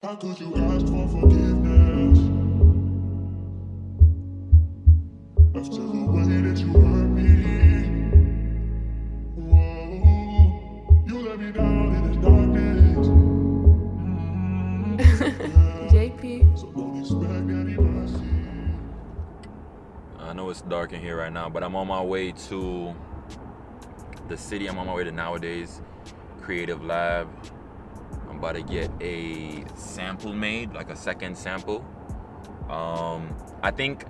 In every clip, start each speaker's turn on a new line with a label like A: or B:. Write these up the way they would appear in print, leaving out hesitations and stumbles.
A: How could you ask for forgiveness after the way that you hurt me? Whoa, you let me down in the darkness.
B: JP.
A: So don't expect any mercy.
C: I know it's dark in here right now, but I'm on my way to the city. I'm on my way to Nowadays Creative Lab. I'm about to get a sample made, like a second sample. I think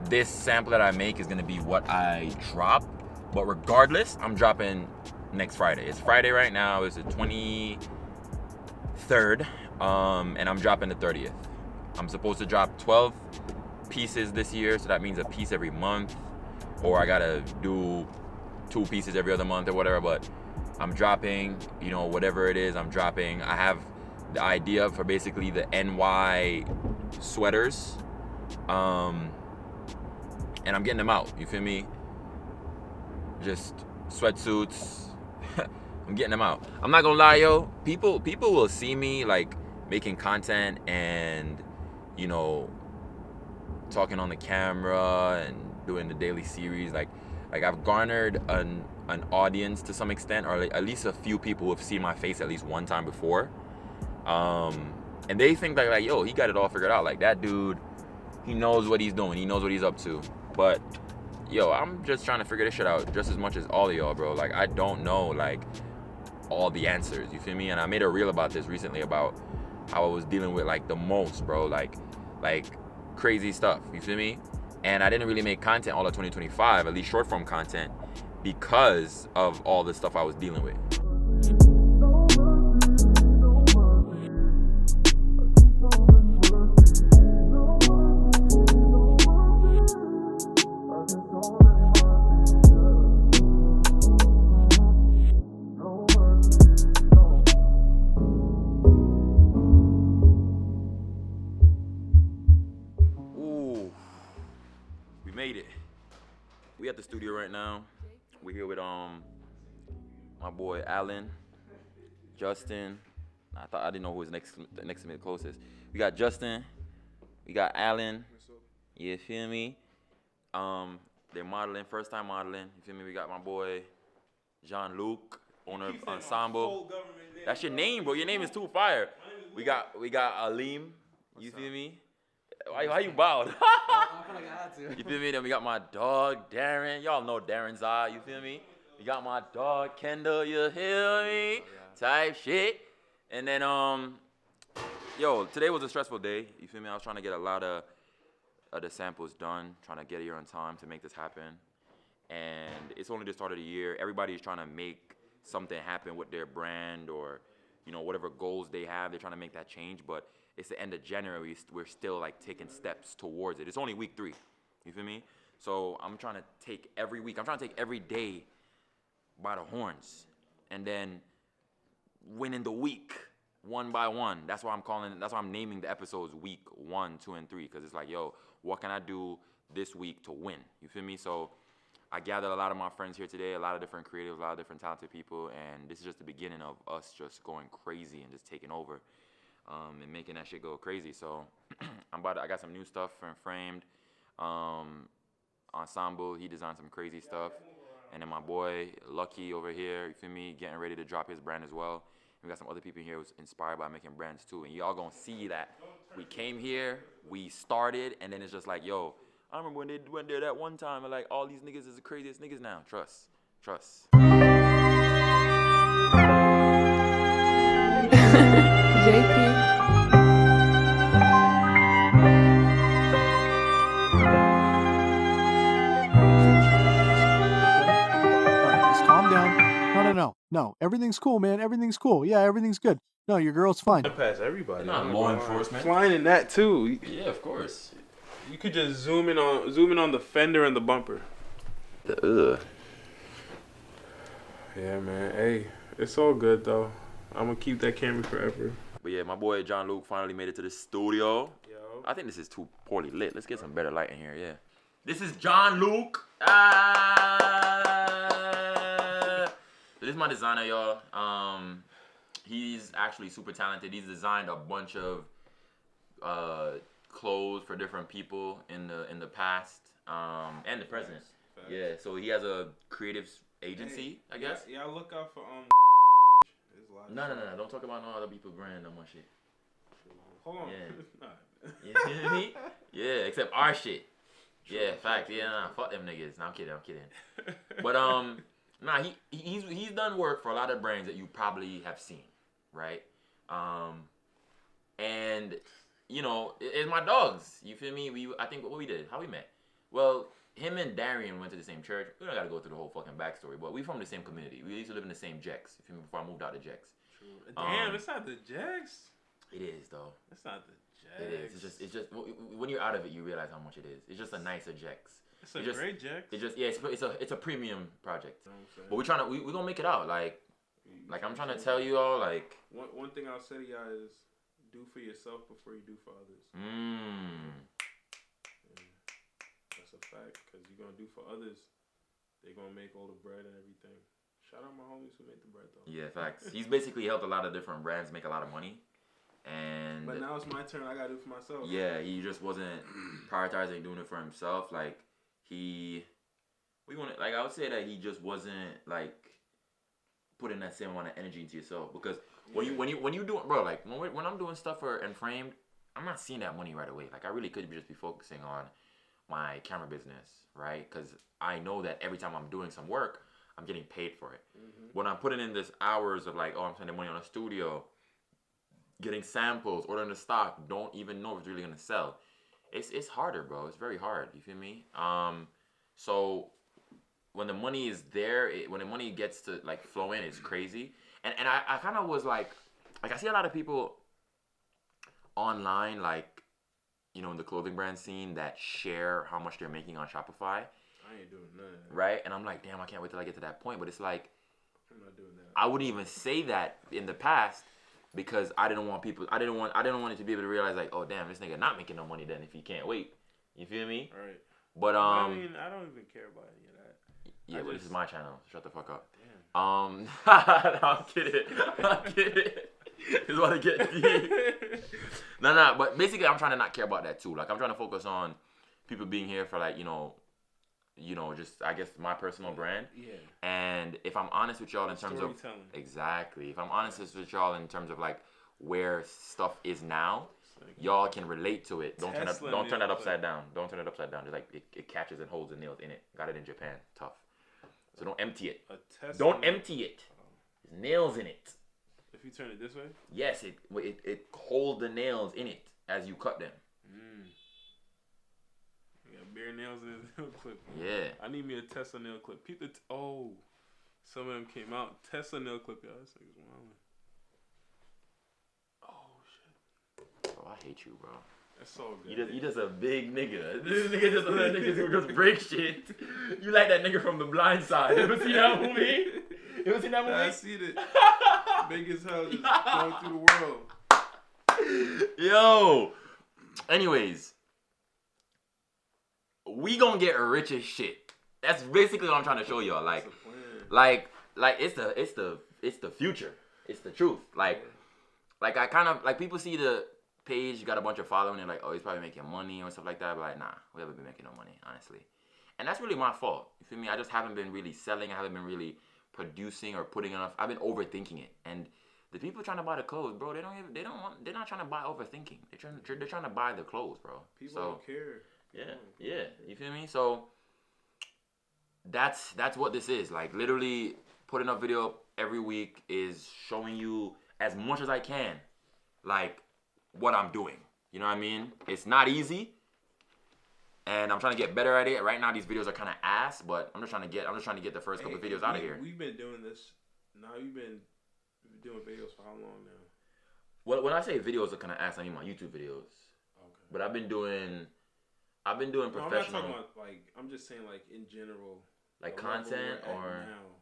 C: this sample that I make is gonna be what I drop, but regardless, I'm dropping next Friday. It's Friday right now. It's the 23rd, and I'm dropping the 30th. I'm supposed to drop 12 pieces this year, so that means a piece every month, or I gotta do 2 pieces every other month or whatever, but I'm dropping, whatever it is, I'm dropping. I have the idea for basically the NY sweaters, and I'm getting them out, you feel me? Just sweatsuits. I'm getting them out. I'm not gonna lie, yo, people will see me like making content and talking on the camera and doing the daily series, like I've garnered an audience to some extent, or at least a few people who have seen my face at least one time before, and they think like yo, he got it all figured out, like that dude, he knows what he's doing, he knows what he's up to. But yo, I'm just trying to figure this shit out just as much as all of y'all, bro. Like I don't know like all the answers, you feel me? And I made a reel about this recently, about how I was dealing with like the most, bro, like crazy stuff, you feel me? And I didn't really make content all of 2025, at least short form content, because of all the stuff I was dealing with. Made it. We at the studio right now. We're here with my boy Alan, Justin. I didn't know who was next to me the closest. We got Justin. We got Alan. You feel me? They're modeling, first time modeling. You feel me? We got my boy Jean-Luc, owner of Ensemble. That's your name, bro. Your name is too fire. We got Alim. You feel me? Why you bowed?
D: I feel like I had to.
C: You feel me? Then we got my dog, Darren. Y'all know Darren's eye, you feel me? We got my dog, Kendall, you feel me? Type shit. And then, today was a stressful day. You feel me? I was trying to get a lot of the samples done, trying to get here on time to make this happen. And it's only the start of the year. Everybody's trying to make something happen with their brand, or, whatever goals they have. They're trying to make that change, but it's the end of January, we're still like taking steps towards it. It's only week 3, you feel me? So I'm trying to take every week, I'm trying to take every day by the horns, and then winning the week one by one. That's why I'm naming the episodes week 1, 2, and 3, because it's like, yo, what can I do this week to win? You feel me? So I gathered a lot of my friends here today, a lot of different creatives, a lot of different talented people, and this is just the beginning of us just going crazy and just taking over. And making that shit go crazy. So I got some new stuff from Framed. Ensemble, he designed some crazy stuff. And then my boy Lucky over here, you feel me, getting ready to drop his brand as well. We got some other people here who's inspired by making brands too. And y'all gonna see that we came here, we started, and then it's just like, yo, I remember when they went there that one time, and like all these niggas is the craziest niggas now. Trust.
B: JP.
D: No, everything's cool, man. Everything's cool. Yeah, everything's good. No, your girl's fine.
E: Pass everybody.
C: Not law enforcement.
E: Flying in that too.
C: Yeah, of course.
E: You could just zoom in on the fender and the bumper.
C: Ugh.
E: Yeah, man. Hey, it's all good though. I'm gonna keep that camera forever.
C: But yeah, my boy Jean-Luc finally made it to the studio.
E: Yo.
C: I think this is too poorly lit. Let's get some better light in here, yeah. This is Jean-Luc. This is my designer, y'all. He's actually super talented. He's designed a bunch of clothes for different people in the past and the present.
E: Facts.
C: Yeah, so he has a creative agency, I guess.
E: Yeah, look out for
C: No. Don't talk about no other people's brand or my shit.
E: Hold on.
C: Yeah. You feel me? Yeah, except our shit. Yeah, fact. Yeah, nah, fuck them niggas. No, I'm kidding. But nah, he's done work for a lot of brands that you probably have seen, right? And you know, it's my dogs. You feel me? I think what we did, how we met. Well, him and Darian went to the same church. We don't gotta go through the whole fucking backstory, but we from the same community. We used to live in the same Jex. You feel me? Before I moved out to Jex.
E: True. Damn, it's not the Jex.
C: It is though.
E: It's not the Jex.
C: It is. It's just when you're out of it, you realize how much it is. It's just a nicer Jex.
E: It's a great Jex.
C: It just it's a premium project.
E: You know what I'm
C: But we're gonna make it out. Like I'm trying to tell you all, like
E: one thing I'll say to y'all is do for yourself before you do for others. That's a fact, because you're gonna do for others, they're gonna make all the bread and everything. Shout out my homies who make the bread though.
C: Yeah, facts. He's basically helped a lot of different brands make a lot of money.
E: But now it's my turn. I gotta do it for myself.
C: Yeah, he just wasn't prioritizing doing it for himself. Like I would say that he just wasn't like putting that same amount of energy into yourself, because when you do, bro, like when I'm doing stuff for Enframed, I'm not seeing that money right away. Like I really could just be focusing on my camera business, right? Because I know that every time I'm doing some work, I'm getting paid for it. When I'm putting in this hours of like, I'm spending money on a studio, getting samples, ordering the stock, don't even know if it's really gonna sell. It's harder, bro. It's very hard. You feel me? So when the money is there, when the money gets to like flow in, it's crazy. And I kind of was like I see a lot of people online, like, you know, in the clothing brand scene that share how much they're making on Shopify.
E: I ain't doing none of that.
C: Right? And I'm like, damn, I can't wait till I get to that point. But it's like,
E: I'm not doing that.
C: I wouldn't even say that in the past, because I didn't want it to be able to realize like, oh damn, this nigga not making no money then if he can't wait. You feel me?
E: Right.
C: But
E: I mean, I don't even care about any of that.
C: Yeah, but this is my channel. So shut the fuck up.
E: Damn.
C: No, I'm kidding. This is what I get deep. No, but basically I'm trying to not care about that too. Like I'm trying to focus on people being here for like, you know, just I guess my personal brand.
E: Yeah.
C: And if I'm honest with y'all in terms of exactly, if I'm honest with y'all in terms of like where stuff is now, y'all can relate to it. Don't turn that upside down. Don't turn it upside down. Just like it catches and holds the nails in it. Got it in Japan. Tough. So don't empty it. Don't empty it. There's nails in it.
E: If you turn it this way?
C: Yes, it holds the nails in it as you cut them.
E: You got bare nails in his nail clip.
C: Yeah.
E: I need me a Tesla nail clip. Some of them came out. Tesla nail clip, y'all. This nigga's wildin'. Oh shit.
C: Bro, I hate you, bro.
E: That's so good.
C: You just a big nigga. This nigga just one of the niggas who just break shit. You like that nigga from The Blind Side. You ever seen that movie? You ever seen that movie?
E: I seen it. Big as hell, just going through the world.
C: Yo. Anyways, we gonna get rich as shit. That's basically what I'm trying to show y'all. Like it's the future. It's the truth. Like I kind of like, people see the page, you got a bunch of following, and like, oh, he's probably making money or stuff like that. But like, nah, we haven't been making no money, honestly. And that's really my fault. You feel me? I just haven't been really selling. I haven't been really producing or putting enough. I've been overthinking it. And the people trying to buy the clothes, bro, they're not trying to buy overthinking. They're trying to buy the clothes, bro.
E: People don't care.
C: Yeah. You feel me? So that's what this is. Like, literally putting up video every week is showing you as much as I can, like, what I'm doing. You know what I mean? It's not easy, and I'm trying to get better at it. Right now, these videos are kind of ass, but I'm just trying to get the first couple videos out of here.
E: We've been doing this. Now you've been doing videos for how long now?
C: Well, when I say videos are kind of ass, I mean my YouTube videos. Okay. But I've been doing professional.
E: No, I'm not talking about, like, I'm just saying, like, in general.
C: Like content, or
E: now.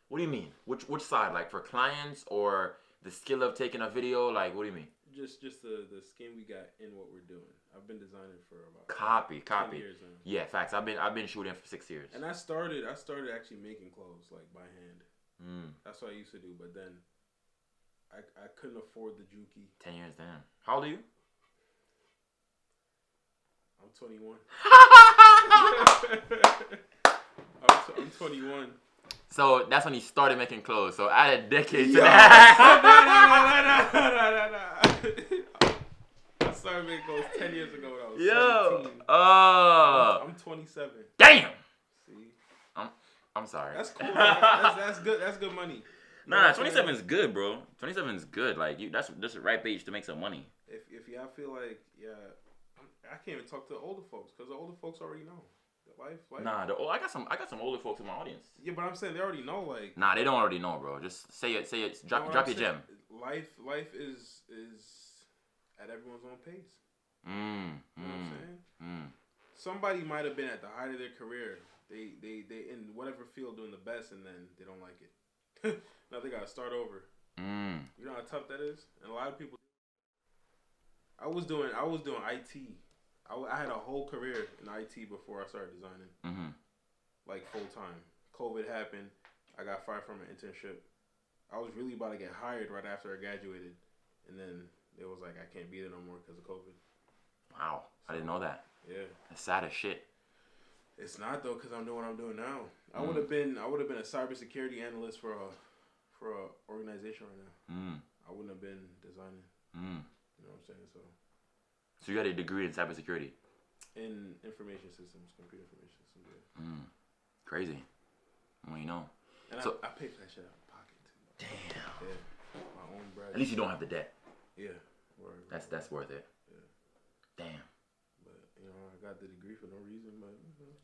C: What do you mean? Which side? Like for clients, or the skill of taking a video? Like, what do you mean?
E: Just the skin we got in what we're doing. I've been designing for about
C: copy
E: 10 years now.
C: Yeah, facts. I've been shooting for 6 years.
E: And I started actually making clothes, like, by hand. That's what I used to do. But then I couldn't afford the Juki.
C: 10 years, damn. How old are you?
E: I'm 21. I'm 21.
C: So that's when he started making clothes. So add a decade to
E: Yo,
C: that.
E: I started making clothes 10 years ago when I was
C: Yo.
E: 17. I'm 27.
C: Damn.
E: See?
C: I'm sorry.
E: That's cool. That's good. That's good money. You know
C: Nah,
E: what I'm
C: 27
E: saying?
C: is good, bro. 27 is good. Like that's the right age to make some money.
E: If y'all feel like, yeah, I can't even talk to the older folks because the older folks already know. Life.
C: Nah, I got some older folks in my audience.
E: Yeah, but I'm saying they already know. Like,
C: nah, they don't already know, bro. Just say it. Drop your gem.
E: Life is at everyone's own pace. You know what I'm saying? Somebody might have been at the height of their career. They in whatever field doing the best, and then they don't like it. Now they gotta start over. You know how tough that is, and a lot of people. I was doing IT. I had a whole career in IT before I started designing, like full time. COVID happened. I got fired from an internship. I was really about to get hired right after I graduated, and then it was like I can't be there no more because of COVID.
C: Wow, I didn't know that.
E: Yeah,
C: that's sad as shit.
E: It's not though, because I'm doing what I'm doing now. I would have been a cybersecurity analyst for a organization right now. I wouldn't have been designing. You know what I'm saying?
C: So you got a degree in cybersecurity?
E: In information systems, computer information systems. Yeah.
C: Crazy. Well, you know.
E: And
C: so,
E: I pay for that shit out of pocket too.
C: Damn.
E: Yeah. My own bread.
C: At least you don't have the debt.
E: Yeah.
C: That's worth it.
E: Yeah.
C: Damn.
E: But I got the degree for no reason. But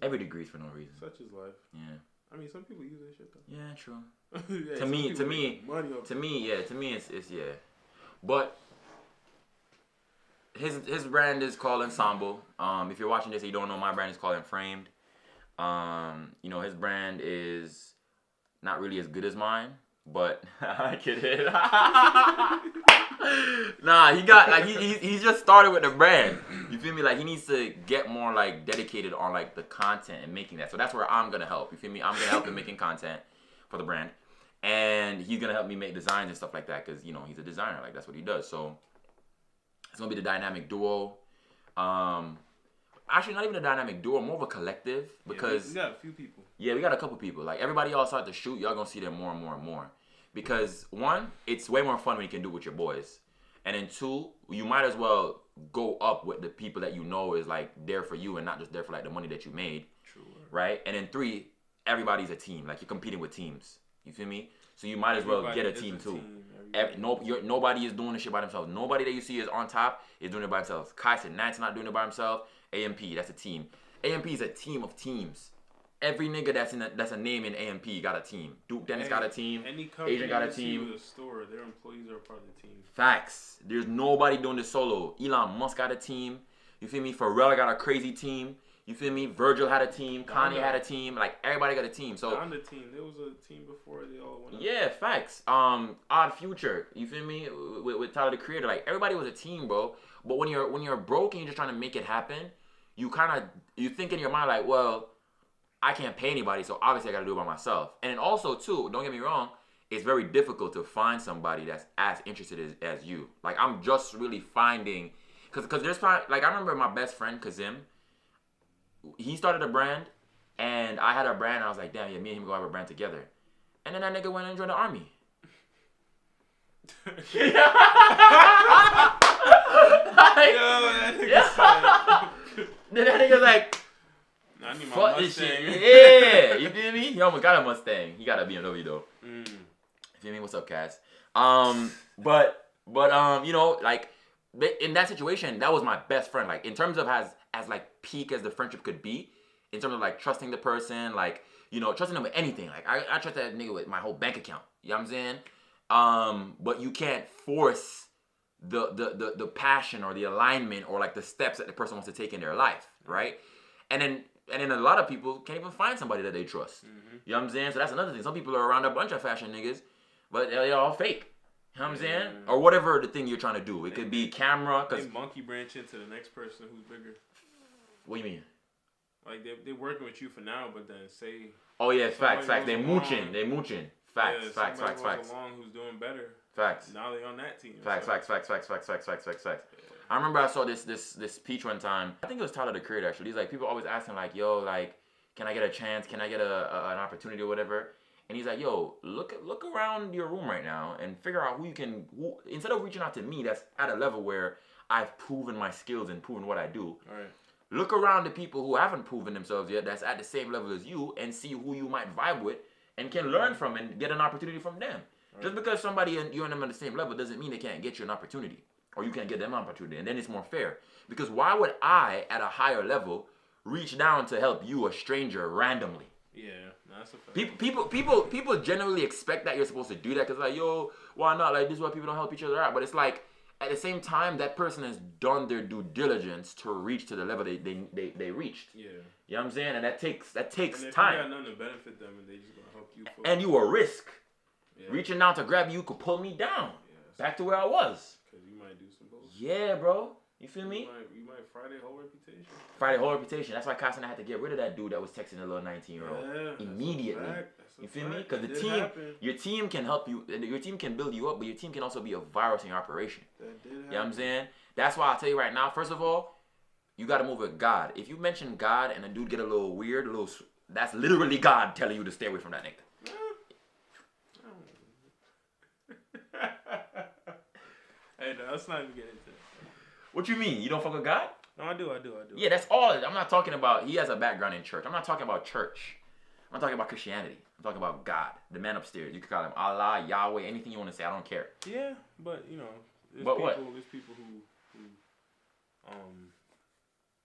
C: every degree is for no reason.
E: Such is life.
C: Yeah.
E: I mean, some people use that shit though.
C: Yeah, true.
E: Yeah,
C: to me, it's yeah. But his brand is called Ensemble. If you're watching this and you don't know, my brand is called Framed. His brand is not really as good as mine, but I get it. Nah, he got like he just started with the brand. You feel me? Like he needs to get more like dedicated on like the content and making that. So that's where I'm gonna help. You feel me? I'm gonna help him making content for the brand, and he's gonna help me make designs and stuff like that because he's a designer. Like that's what he does. So it's gonna be the dynamic duo. Actually, not even a dynamic duo, more of a collective because
E: we got a few people.
C: Yeah, we got a couple people. Like everybody else start to shoot, y'all gonna see them more and more and more. Because one, it's way more fun when you can do it with your boys. And then two, you might as well go up with the people that you know is like there for you and not just there for like the money that you made.
E: True.
C: Right? And then three, everybody's a team. Like you're competing with teams. You feel me? So you might as well get a team too. Nobody is doing this shit by themselves. Nobody that you see is on top is doing it by themselves. Kai said Nat's not doing it by himself. AMP, that's a team. AMP is a team of teams. Every nigga that's a name in AMP got a team. Duke Dennis got a team. Agent got a team.
E: With a store, their employees are part of the team.
C: Facts. There's nobody doing this solo. Elon Musk got a team. You feel me? Pharrell got a crazy team. You feel me? Virgil had a team. Kanye had a team. Like everybody got a team. So
E: on the team, there was a team before they all went up.
C: Yeah, facts. Odd Future. You feel me? With Tyler the Creator, like everybody was a team, bro. But when you're broke and you're just trying to make it happen, you think in your mind like, well, I can't pay anybody, so obviously I gotta do it by myself. And then also too, don't get me wrong, it's very difficult to find somebody that's as interested as you. Like I'm just really finding, cause there's like I remember my best friend Kazim. He started a brand, and I had a brand. And I was like, damn, yeah, me and him go have a brand together. And then that nigga went and joined the army. Then that nigga like.
E: I need my
C: fuck
E: Mustang.
C: this shit. Yeah, you feel me? He almost got a Mustang. He got a BMW though. You feel me? What's up, Cass? But like in that situation, that was my best friend. Like in terms of as like peak as the friendship could be, in terms of like trusting the person, like trusting them with anything. Like I trust that nigga with my whole bank account. You know what I'm saying? But you can't force the passion or the alignment or like the steps that the person wants to take in their life, right? And then a lot of people can't even find somebody that they trust. You know what I'm saying? So that's another thing. Some people are around a bunch of fashion niggas, but they're all fake. You know what I'm saying? Or whatever the thing you're trying to do. It could be camera.
E: They monkey branch into the next person who's bigger.
C: What do you mean?
E: Like they're working with you for now, but then say.
C: Oh yeah, facts. They mooching. Facts.
E: Along who's doing better.
C: Facts.
E: Now they on that team.
C: Facts. I remember I saw this speech one time. I think it was Tyler the Creator actually. He's like, people always asking like, yo, like, can I get a chance? Can I get an opportunity or whatever? And he's like, yo, look around your room right now and figure out who instead of reaching out to me that's at a level where I've proven my skills and proven what I do.
E: All right.
C: Look around the people who haven't proven themselves yet that's at the same level as you and see who you might vibe with and can learn from and get an opportunity from them. Right. Just because somebody and you and them on the same level doesn't mean they can't get you an opportunity. Or you can't get them an opportunity. And then it's more fair. Because why would I, at a higher level, reach down to help you, a stranger, randomly?
E: Yeah, that's a fact.
C: People generally expect that you're supposed to do that because like, yo, why not? Like, this is why people don't help each other out. But it's like, at the same time, that person has done their due diligence to reach to the level they reached. Yeah. You know what I'm saying? And that takes
E: and if
C: time.
E: You got nothing to benefit them and they just gonna help you.
C: And you a risk. Yeah. Reaching out to grab you could pull me down. Back to where I was.
E: Because you might do some bullshit.
C: Yeah, bro. You feel me?
E: You might fry their whole reputation.
C: Fry their whole reputation. That's why Costner had to get rid of that dude that was texting a little 19-year-old.
E: Yeah,
C: immediately. You feel me? Because your team can help you. Your team can build you up, but your team can also be a virus in your operation.
E: That did happen.
C: You know what I'm saying? That's why I'll tell you right now, first of all, you got to move with God. If you mention God and a dude get a little weird, that's literally God telling you to stay away from that nigga.
E: Hey, no, let's not even get into it.
C: What you mean? You don't fuck with God?
E: No, I do.
C: Yeah, that's all. I'm not talking about, he has a background in church. I'm not talking about church. I'm talking about Christianity. I'm talking about God, the man upstairs. You could call him Allah, Yahweh, anything you want to say. I don't care.
E: Yeah, but, you know, there's people who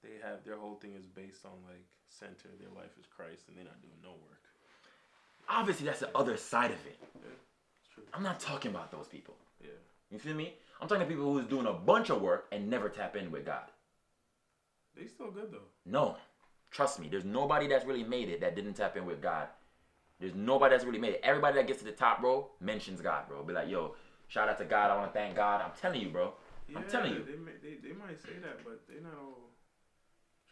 E: they have, their whole thing is based on, like, center their life is Christ, and they're not doing no work.
C: Obviously, that's the other side of it.
E: Yeah, it's true.
C: I'm not talking about those people.
E: Yeah.
C: You feel me? I'm talking to people who's doing a bunch of work and never tap in with God.
E: They still good, though.
C: No. Trust me. There's nobody that's really made it that didn't tap in with God. There's nobody that's really made it. Everybody that gets to the top, bro, mentions God, bro. Be like, yo, shout out to God. I want to thank God. I'm telling you, bro.
E: Yeah,
C: I'm telling you.
E: They might say that, but they're not all.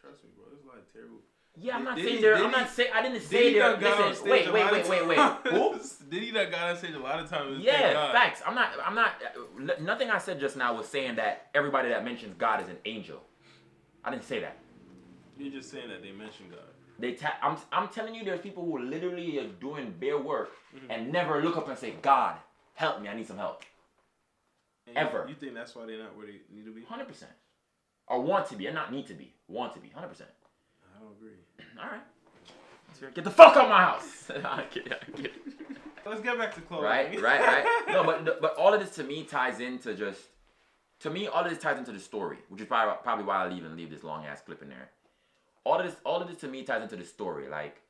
E: Trust me, bro. It's like terrible.
C: Yeah, I'm not saying they're. I'm not saying. I didn't say they're. Listen, wait. Who?
E: Did he not got on stage a lot of times?
C: Yeah, facts. I'm not. Nothing I said just now was saying that everybody that mentions God is an angel. I didn't say that.
E: You're just saying that they mention God.
C: I'm telling you, there's people who literally are doing bare work and never look up and say, God, help me. I need some help.
E: And
C: Ever.
E: You think that's why they're not where they need to be?
C: 100%. Or want to be, and not need to be. Want to be, 100%.
E: I don't agree.
C: All right. Get the fuck out of my house. I get it.
E: Let's get back to clothing.
C: Right. No, but all of this to me ties into just, all of this ties into the story, which is probably why I'll even leave this long ass clip in there. All of this to me ties into the story. Like,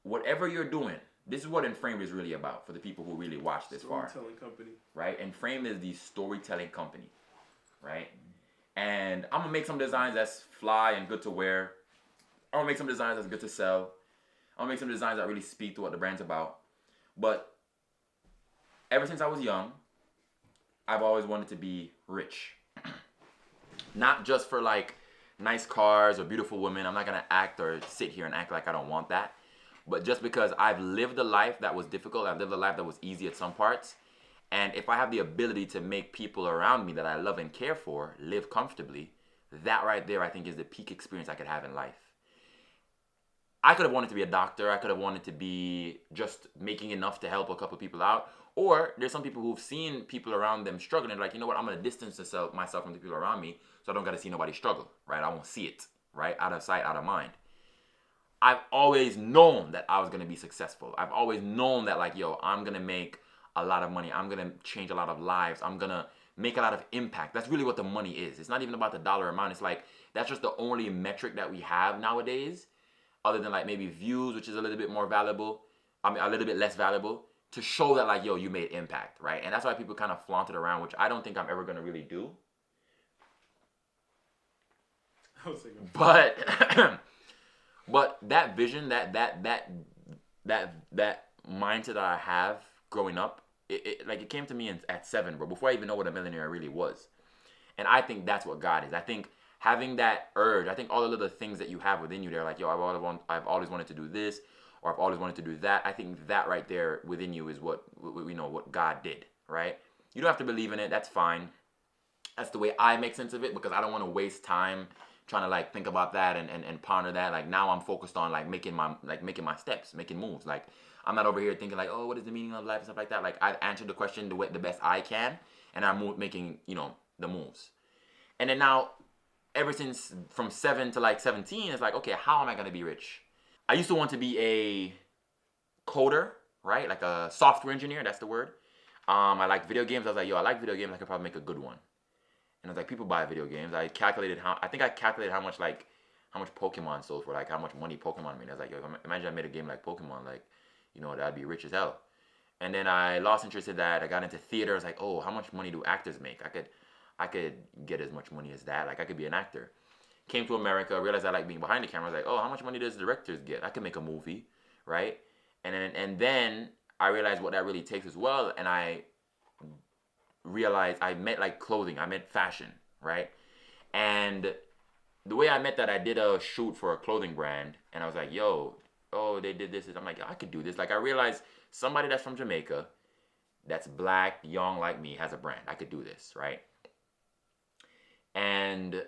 C: whatever you're doing, this is what Inframed is really about for the people who really watch this far.
E: Storytelling company.
C: Right? Inframed is the storytelling company. Right? And I'm going to make some designs that's fly and good to wear. I'm going to make some designs that's good to sell. I'm going to make some designs that really speak to what the brand's about. But ever since I was young, I've always wanted to be rich. Not just for like nice cars or beautiful women. I'm not going to act or sit here and act like I don't want that. But just because I've lived a life that was difficult, I've lived a life that was easy at some parts. And if I have the ability to make people around me that I love and care for live comfortably, that right there I think is the peak experience I could have in life. I could have wanted to be a doctor. I could have wanted to be just making enough to help a couple people out. Or there's some people who've seen people around them struggling. Like, you know what? I'm going to distance myself from the people around me so I don't got to see nobody struggle, right? I won't see it, right? Out of sight, out of mind. I've always known that I was going to be successful. I've always known that, like, yo, I'm going to make a lot of money. I'm going to change a lot of lives. I'm going to make a lot of impact. That's really what the money is. It's not even about the dollar amount. It's like, that's just the only metric that we have nowadays, other than like maybe views, which is a little bit more valuable. I mean, a little bit less valuable, to show that like, yo, you made impact, right? And that's why people kind of flaunt it around, which I don't think I'm ever going to really do. But but that vision, that mindset that I have growing up, it came to me at 7, bro, before I even know what a millionaire really was. And I think that's what God is. I think having that urge, I think all the little things that you have within you, they're like, yo, I've always wanted to do this, or I've always wanted to do that. I think that right there within you is what God did, right? You don't have to believe in it. That's fine. That's the way I make sense of it, because I don't want to waste time trying to like think about that and ponder that. Like now I'm focused on like making my steps, making moves. Like I'm not over here thinking like, oh, what is the meaning of life and stuff like that. Like I've answered the question the best I can, and I'm making, you know, the moves. And then now, ever since from 7 to like 17, it's like, okay, how am I gonna be rich? I used to want to be a coder, right? Like a software engineer, that's the word. I like video games. I was like, yo, I like video games. I could probably make a good one. And I was like, people buy video games. I calculated how much Pokemon sold for, like how much money Pokemon made. I was like, yo, imagine I made a game like Pokemon, like, you know, that'd be rich as hell. And then I lost interest in that. I got into theater. I was like, oh, how much money do actors make? I could get as much money as that. Like I could be an actor. Came to America, realized I like being behind the camera. I was like, oh, how much money does directors get? I could make a movie, right? And then I realized what that really takes as well. And I realized I meant like clothing. I meant fashion, right? And the way I met that, I did a shoot for a clothing brand. And I was like, yo, oh, they did this. I'm like, I could do this. Like I realized somebody that's from Jamaica, that's black, young like me, has a brand. I could do this, right? And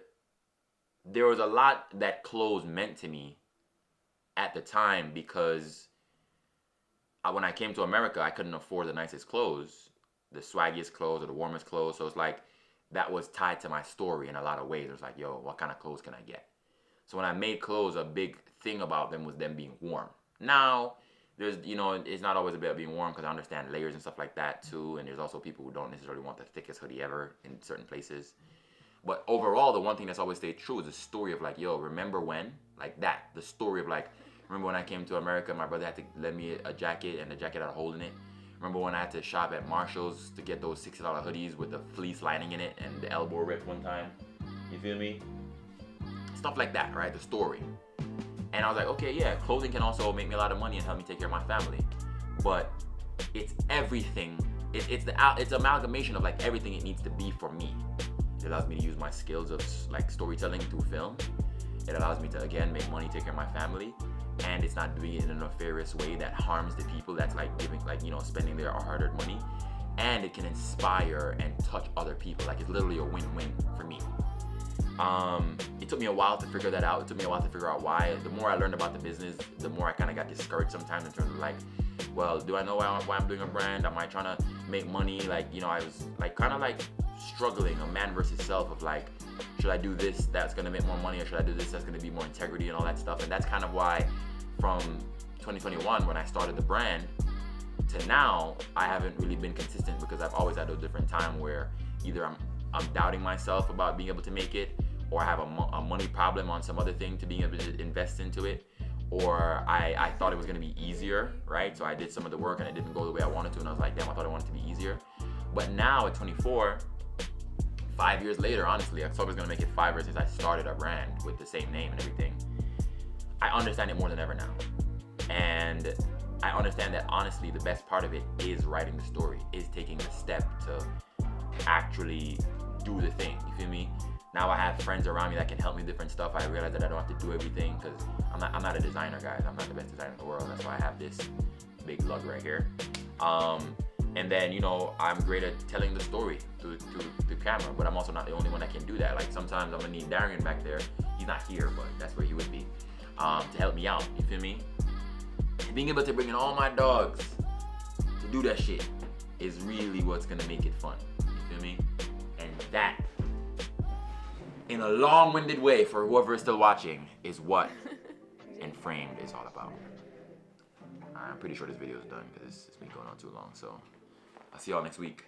C: there was a lot that clothes meant to me at the time, because when I came to America, I couldn't afford the nicest clothes, the swaggiest clothes or the warmest clothes. So it's like that was tied to my story in a lot of ways. It was like, yo, what kind of clothes can I get? So when I made clothes, a big thing about them was them being warm. Now, there's, you know, it's not always about being warm, because I understand layers and stuff like that too. And there's also people who don't necessarily want the thickest hoodie ever in certain places. But overall, the one thing that's always stayed true is the story of like, yo, remember when? Like that. The story of like, remember when I came to America, my brother had to lend me a jacket, and the jacket had a hole in it. Remember when I had to shop at Marshall's to get those $60 hoodies with the fleece lining in it and the elbow ripped one time? You feel me? Stuff like that, right? The story. And I was like, okay, yeah, clothing can also make me a lot of money and help me take care of my family. But it's everything. It's amalgamation of like everything it needs to be for me. It allows me to use my skills of like storytelling through film. It allows me to, again, make money, take care of my family. And it's not doing it in a nefarious way that harms the people that's like giving, like, you know, spending their hard-earned money. And it can inspire and touch other people. Like it's literally a win-win for me. It took me a while to figure that out. It took me a while to figure out why. The more I learned about the business, the more I kind of got discouraged sometimes in terms of like, well, do I know why I'm doing a brand? Am I trying to make money? Like, you know, I was like kind of like struggling, a man versus self of like, should I do this that's gonna make more money, or should I do this that's gonna be more integrity and all that stuff? And that's kind of why from 2021, when I started the brand, to now, I haven't really been consistent, because I've always had a different time where either I'm doubting myself about being able to make it, or I have a money problem on some other thing to being able to invest into it, or I thought it was gonna be easier, right? So I did some of the work and it didn't go the way I wanted to, and I was like, damn, I thought I wanted it to be easier. But now at 24, 5 years later, honestly, October's gonna make it 5 years since I started a brand with the same name and everything. I understand it more than ever now. And I understand that honestly, the best part of it is writing the story, is taking the step to actually do the thing. You feel me? Now I have friends around me that can help me with different stuff. I realize that I don't have to do everything, because I'm not a designer, guys. I'm not the best designer in the world. That's why I have this big lug right here. And then, you know, I'm great at telling the story to the camera, but I'm also not the only one that can do that. Like sometimes I'm gonna need Darian back there. He's not here, but that's where he would be, to help me out. You feel me? And being able to bring in all my dogs to do that shit is really what's gonna make it fun. You feel me? And that, in a long-winded way for whoever is still watching, is what And Framed is all about. I'm pretty sure this video is done because it's been going on too long. So I'll see y'all next week.